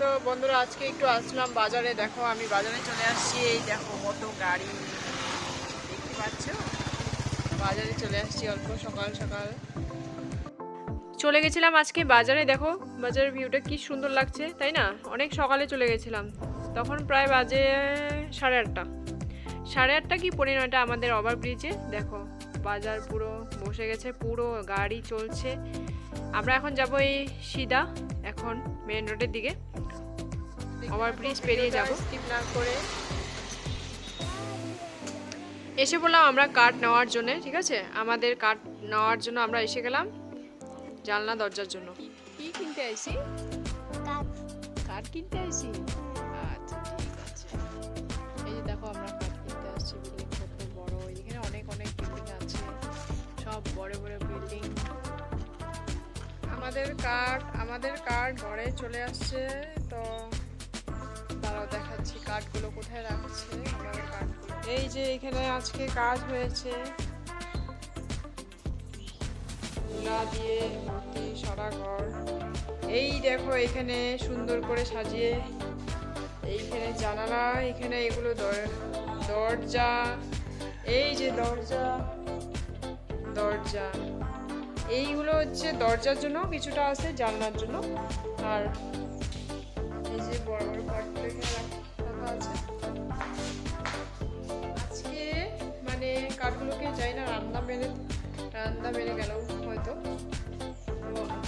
So বন্ধুরা আজকে একটু আসলাম বাজারে। দেখো আমি বাজারে চলে আসছি। এই দেখো কত গাড়ি দেখতে পাচ্ছ। বাজারে চলে আসছি অল্প সকাল সকাল চলে গেছিলাম আজকে বাজারে। দেখো বাজারের ভিউটা কি সুন্দর লাগছে, তাই না? অনেক সকালে চলে গেছিলাম, তখন প্রায় বাজে 8:30 8:30 কি 9:30 আমাদের ওভারব্রিজে। দেখো বাজার পুরো বসে গেছে, পুরো গাড়ি চলছে। আমরা এখন যাবো এই সিধা এখন মেন রোডের দিকে, ওভারব্রিজ পেরিয়ে যাব। স্কিপ না করে এসে বললাম আমরা কাঠ নেওয়ার জন্য, ঠিক আছে? আমাদের কাঠ নেওয়ার জন্য আমরা এসে গেলাম জানলা দরজার জন্য। কি কিনতে আইছি? কাঠ কিনতে আইছি। আচ্ছা ঠিক আছে। এই যে দেখো আমরা কাঠ কিনতে আসছি। বিল্ডিং কত বড়, এখানে অনেক অনেক বিল্ডিং আছে, সব বড় বড় বিল্ডিং। আমাদের কাঠ ঘরে চলে আসছে। তো তারাও দেখাচ্ছি কাঠগুলো কোথায় রাখছে। আমাদের কাঠগুলো এই যে এখানে আজকে কাজ হয়েছে, তুলা দিয়ে ভর্তি সারা ঘর। এই দেখো এখানে সুন্দর করে সাজিয়ে, এইখানে জানালা, এখানে এগুলো দরজা, এই যে দরজা এইগুলো হচ্ছে দরজার জন্য, কিছুটা আছে জানলার জন্য। আর এই যে বড় বড় কাঠগুলো এখানে রাখা আছে। আজকে মানে কাঠগুলোকে যাই না রান্না মেরে গেল হয়তো।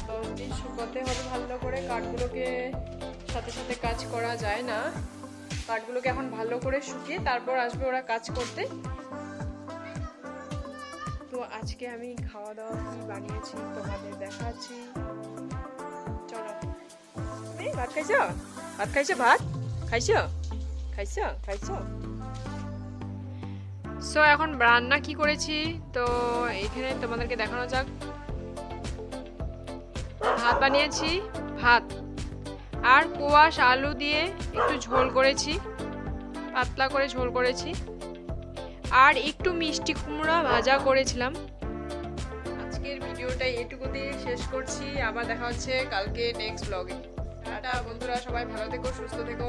তো 10 দিন শুকাতে হবে ভালো করে। কাঠগুলোকে সাথে সাথে কাজ করা যায় না, কাঠগুলোকে এখন ভালো করে শুকিয়ে তারপর আসবে ওরা কাজ করতে। তো আজকে আমি খাওয়া দাওয়া কি বানিয়েছি তোমাদের দেখাচ্ছি, চলো। ভাত খাইছো? ভাত খাইছো? সো এখন রান্না কি করেছি তো এখানে তোমাদেরকে দেখানো যাক। ভাত বানিয়েছি, ভাত আর কোয়াশ আলু দিয়ে একটু ঝোল করেছি, পাতলা করে ঝোল করেছি, আর একটু মিষ্টি কুমড়া ভাজা করেছিলাম। আজকের ভিডিওটা এটুকু দিয়ে শেষ করছি। আবার দেখা হচ্ছে কালকে নেক্সট ব্লগে। টাটা বন্ধুরা, সবাই ভালো থেকো, সুস্থ থেকো।